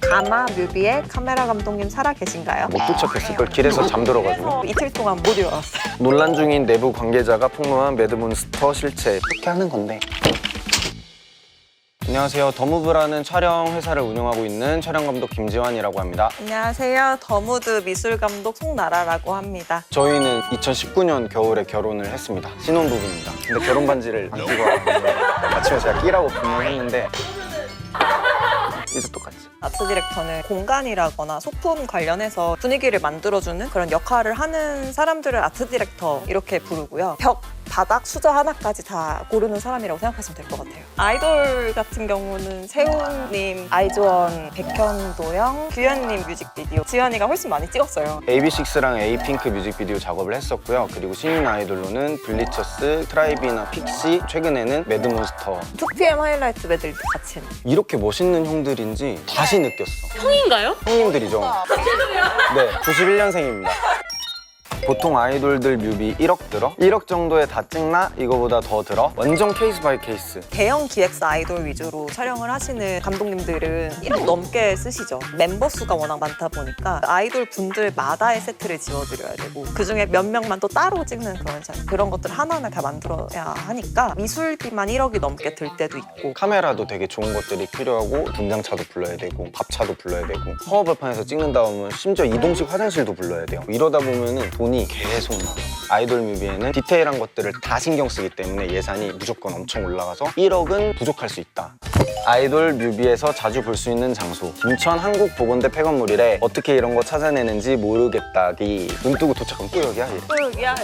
가마 뮤비의 카메라 감독님 살아 계신가요? 못 도착했을 걸 길에서 잠들어가지고. 이틀 동안 못 일어났어요. 논란 중인 내부 관계자가 폭로한 매드몬스터 실체. 이렇게 하는 건데. 안녕하세요. 더무브라는 촬영 회사를 운영하고 있는 촬영감독 김지환이라고 합니다. 안녕하세요. 더무드 미술감독 송나라라고 합니다. 저희는 2019년 겨울에 결혼을 했습니다. 신혼부부입니다. 근데 결혼 반지를 안 끼고 왔는데 아침에 제가 끼라고 분명했는데 이제 똑같지. 아트 디렉터는 공간이라거나 소품 관련해서 분위기를 만들어주는 그런 역할을 하는 사람들을 아트 디렉터 이렇게 부르고요. 벽, 바닥, 수저 하나까지 다 고르는 사람이라고 생각하시면 될 것 같아요. 아이돌 같은 경우는 세훈님, 아이즈원, 백현도영, 규현님 뮤직비디오 지현이가 훨씬 많이 찍었어요. AB6IX랑 에이핑크 뮤직비디오 작업을 했었고요. 그리고 신인 아이돌로는 블리처스, 트라이비나 픽시, 최근에는 매드몬스터. 2PM 하이라이트 메들리 같이 했는데 이렇게 멋있는 형들인지 다시 느꼈어. 형인가요? 형님들이죠. 네, 91년생입니다. 보통 아이돌들 뮤비 1억 들어? 1억 정도에 다 찍나? 이거보다 더 들어? 완전 케이스 바이 케이스. 대형 기획사 아이돌 위주로 촬영을 하시는 감독님들은 1억 넘게 쓰시죠. 멤버 수가 워낙 많다 보니까 아이돌 분들마다의 세트를 지어드려야 되고 그중에 몇 명만 또 따로 찍는 그런 것들 하나하나 다 만들어야 하니까 미술비만 1억이 넘게 들 때도 있고 카메라도 되게 좋은 것들이 필요하고 분장차도 불러야 되고 밥차도 불러야 되고 허허벌판에서 찍는다 보면 심지어 이동식 화장실도 불러야 돼요. 이러다 보면은 돈이 계속 나와. 아이돌 뮤비에는 디테일한 것들을 다 신경 쓰기 때문에 예산이 무조건 엄청 올라가서 1억은 부족할 수 있다. 아이돌 뮤비에서 자주 볼 수 있는 장소 김천 한국보건대 폐건물이래. 어떻게 이런 거 찾아내는지 모르겠다기. 눈 뜨고 도착하면 꾸역이야. 꾸역이야.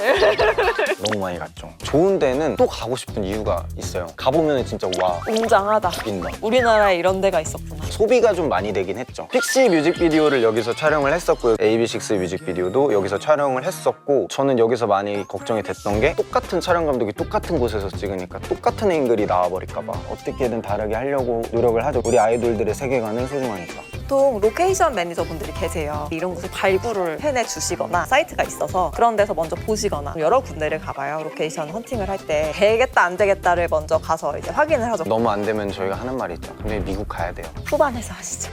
너무 많이 갔죠. 좋은 데는 또 가고 싶은 이유가 있어요. 가보면 진짜 와 웅장하다. 죽인다. 우리나라에 이런 데가 있었구나. 소비가 좀 많이 되긴 했죠. 픽시 뮤직비디오를 여기서 촬영을 했었고요. AB6IX 뮤직비디오도 여기서 촬영을 했었고 저는 여기서 많이 걱정이 됐던 게 똑같은 촬영 감독이 똑같은 곳에서 찍으니까 똑같은 앵글이 나와버릴까 봐 어떻게든 다르게 하려고 노력을 하죠. 우리 아이돌들의 세계관은 소중하니까. 보통 로케이션 매니저분들이 계세요. 이런 곳을 발굴을 해내주시거나 사이트가 있어서 그런 데서 먼저 보시거나 여러 군데를 가봐요. 로케이션 헌팅을 할 때 되겠다 안 되겠다를 먼저 가서 이제 확인을 하죠. 너무 안 되면 저희가 하는 말이 있죠. 근데 미국 가야 돼요. 후반에서 하시죠.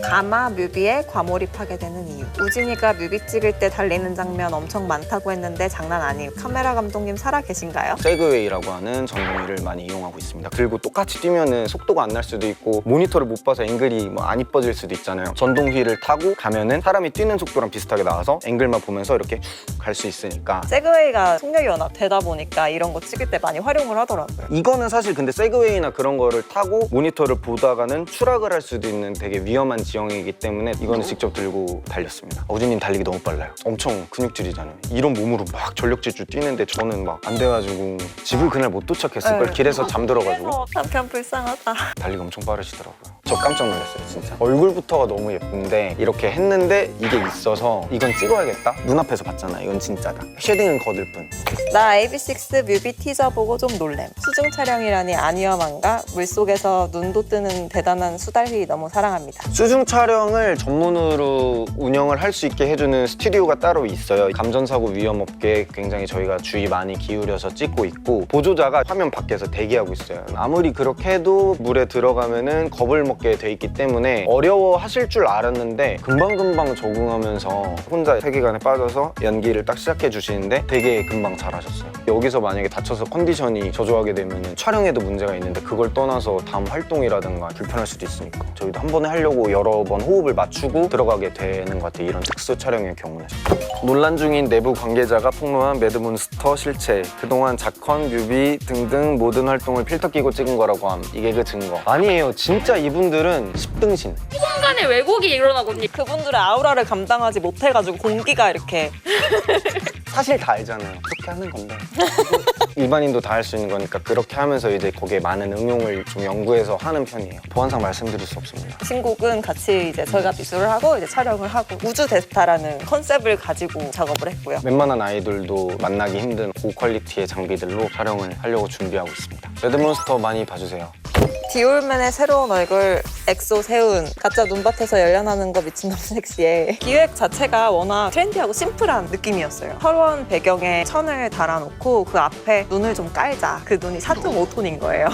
가마 뮤비에 과몰입하게 되는 이유. 우진이가 뮤비 찍을 때 달리는 장면 엄청 많다고 했는데 장난 아니에요. 카메라 감독님 살아 계신가요? 세그웨이라고 하는 전동기를 많이 이용하고 있습니다. 그리고 똑같이 뛰면은 속도가 안 날 수도 있고 모니터를 못 봐서 앵글이 뭐 안 이뻐질 수도 있잖아요. 전동휠을 타고 가면은 사람이 뛰는 속도랑 비슷하게 나와서 앵글만 보면서 이렇게 갈 수 있으니까. 세그웨이가 속력이 워낙 되다 보니까 이런 거 찍을 때 많이 활용을 하더라고요. 이거는 사실 근데 세그웨이나 그런 거를 타고 모니터를 보다가는 추락을 할 수도 있는 되게 위험한 지형이기 때문에 이거는 직접 들고 달렸습니다. 우진님 달리기 너무 빨라요. 엄청 근육질이잖아요. 이런 몸으로 막 전력 질주 뛰는데 저는 막 안 돼가지고 집을 그날 못 도착했을 걸. 길에서 잠들어가지고. 남편 불쌍하다. 달리기 엄청 빠르시더라고요. 저 깜짝 놀랐어요 진짜. 얼굴부터가 너무 예쁜데 이렇게 했는데 이게 있어서 이건 찍어야겠다? 눈앞에서 봤잖아. 이건 진짜다. 쉐딩은 거들 뿐. 나 AB6IX 뮤비 티저 보고 좀 놀램. 수중 촬영이라니 안 위험한가? 물속에서 눈도 뜨는 대단한 수달휘 너무 사랑합니다. 수중 촬영을 전문으로 운영을 할 수 있게 해주는 스튜디오가 따로 있어요. 감전사고 위험 없게 굉장히 저희가 주의 많이 기울여서 찍고 있고 보조자가 화면 밖에서 대기하고 있어요. 아무리 그렇게 해도 물에 들어가면은 겁을 먹게 돼 있기 때문에 어려워 하실 줄 알았는데 금방금방 적응하면서 혼자 세계관에 빠져서 연기를 딱 시작해 주시는데 되게 금방 잘하셨어요. 여기서 만약에 다쳐서 컨디션이 저조하게 되면 촬영에도 문제가 있는데 그걸 떠나서 다음 활동이라든가 불편할 수도 있으니까 저희도 한 번에 하려고 여러 번 호흡을 맞추고 들어가게 되는 것 같아요. 이런 특수 촬영의 경우는. 논란 중인 내부 관계자가 폭로한 매드몬스터 실체. 그동안 작컨, 뮤비 등등 모든 활동을 필터 끼고 찍은 거라고 함. 이게 그 증거. 아니에요. 진짜 이분들은 10등신. 순간에 왜곡이 일어나거든요. 그분들의 아우라를 감당하지 못해가지고 공기가 이렇게 사실 다 알잖아요. 그렇게 하는 건데 일반인도 다 할 수 있는 거니까 그렇게 하면서 이제 거기에 많은 응용을 좀 연구해서 하는 편이에요. 보안상 말씀드릴 수 없습니다. 신곡은 같이 이제 저희가 미술을 하고 이제 촬영을 하고 우주 데스타라는 컨셉을 가지고 작업을 했고요. 웬만한 아이돌도 만나기 힘든 고퀄리티의 장비들로 촬영을 하려고 준비하고 있습니다. 매드몬스터 많이 봐주세요. 디올맨의 새로운 얼굴, 엑소 세운, 가짜 눈밭에서 열려나는 거 미친놈 섹시해. 기획 자체가 워낙 트렌디하고 심플한 느낌이었어요. 철원 배경에 천을 달아놓고 그 앞에 눈을 좀 깔자. 그 눈이 4.5톤인 거예요.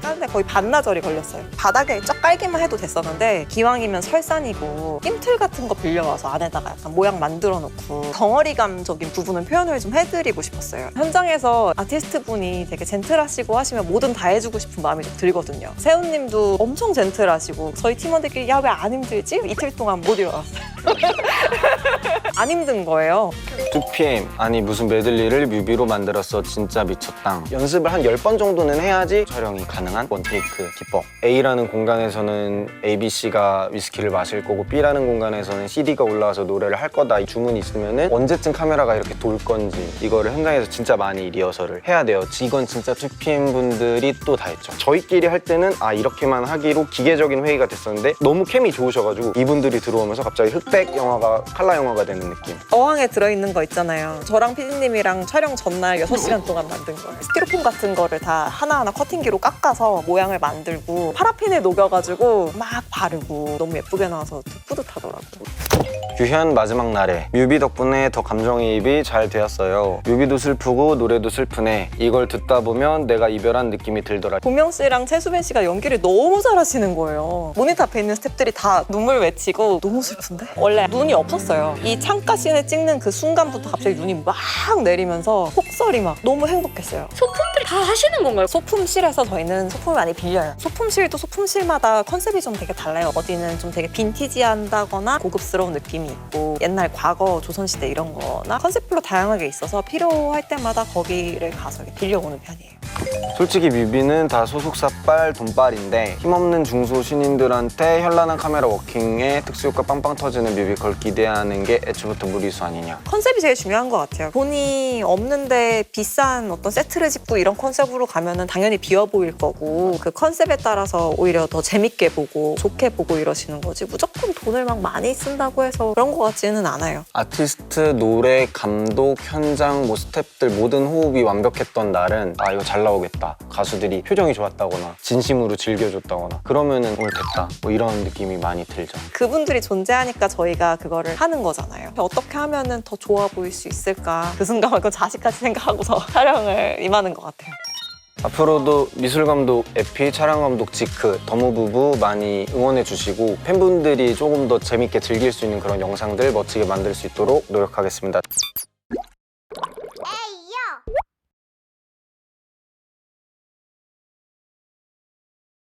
하는데 거의 반나절이 걸렸어요. 바닥에 쫙 깔기만 해도 됐었는데 기왕이면 설산이고 낌틀 같은 거 빌려와서 안에다가 약간 모양 만들어 놓고 덩어리감적인 부분을 표현을 좀 해드리고 싶었어요. 현장에서 아티스트 분이 되게 젠틀하시고 하시면 뭐든 다 해주고 싶은 마음이 좀 들거든요. 세훈님도 엄청 젠틀하시고 저희 팀원들끼리 야 왜 안 힘들지? 이틀 동안 못 일어났어요. 안 힘든 거예요. 2PM 아니 무슨 메들리를 뮤비로 만들었어 진짜 미쳤다. 연습을 한 10번 정도는 해야지 촬영이 가능한 원테이크 기법. A라는 공간에서는 ABC가 위스키를 마실 거고 B라는 공간에서는 CD가 올라와서 노래를 할 거다 이 주문이 있으면은 언제쯤 카메라가 이렇게 돌 건지 이거를 현장에서 진짜 많이 리허설을 해야 돼요. 이건 진짜 2PM 분들이 또 다 했죠. 저희끼리 할 때는 이렇게만 하기로 기계적인 회의가 됐었는데 너무 캠이 좋으셔가지고 이분들이 들어오면서 갑자기 흑백 영화가 칼라 영화가 되는 느낌. 어항에 들어있는 거 있잖아요. 저랑 피디님이랑 촬영 전날 6시간 동안 만든 거예요. 스티로폼 같은 거를 다 하나하나 커팅기로 깎아서 모양을 만들고 파라핀을 녹여가지고 막 바르고 너무 예쁘게 나와서 뿌듯하더라고요. 규현 마지막 날에 뮤비 덕분에 더 감정이입이 잘 되었어요. 뮤비도 슬프고 노래도 슬프네. 이걸 듣다 보면 내가 이별한 느낌이 들더라. 보명 씨랑 최수빈 씨가 연기를 너무 잘하시는 거예요. 모니터 앞에 있는 스태프들이 다 눈물 외치고 너무 슬픈데? 원래 눈이 없었어요. 이 창가 씬을 찍는 그 순간부터 갑자기 눈이 막 내리면서 폭설이 막 너무 행복했어요. 소품들이 다 하시는 건가요? 소품실에서 저희는 소품을 많이 빌려요. 소품실도 소품실마다 컨셉이 좀 되게 달라요. 어디는 좀 되게 빈티지한다거나 고급스러운 느낌이 있고 옛날 과거 조선시대 이런 거나 컨셉별로 다양하게 있어서 필요할 때마다 거기를 가서 이렇게 빌려오는 편이에요. 솔직히 뮤비는 다 소속사빨 돈빨인데 힘없는 중소 신인들한테 현란한 카메라 워킹에 특수효과 빵빵 터지는 뮤비컬 기대하는 게 애초부터 무리수 아니냐. 컨셉이 제일 중요한 것 같아요. 돈이 없는데 비싼 어떤 세트를 짓고 이런 컨셉으로 가면은 당연히 비어 보일 거고 그 컨셉에 따라서 오히려 더 재밌게 보고 좋게 보고 이러시는 거지 무조건 돈을 막 많이 쓴다고 해서 그런 것 같지는 않아요. 아티스트, 노래, 감독, 현장, 스태프들 모든 호흡이 완벽했던 날은 이거 잘 나오겠다. 가수들이 표정이 좋았다거나 진심으로 즐겨줬다거나 그러면은 오늘 됐다. 뭐 이런 느낌이 많이 들죠. 그분들이 존재하니까 저희가 그거를 하는 거잖아요. 어떻게 하면은 더 좋아 보일 수 있을까 그 순간 그 자식까지 생각하고서 촬영을 임하는 것 같아요. 앞으로도 미술감독 에피, 촬영감독 지크, 더무 부부 많이 응원해주시고 팬분들이 조금 더 재밌게 즐길 수 있는 그런 영상들 멋지게 만들 수 있도록 노력하겠습니다.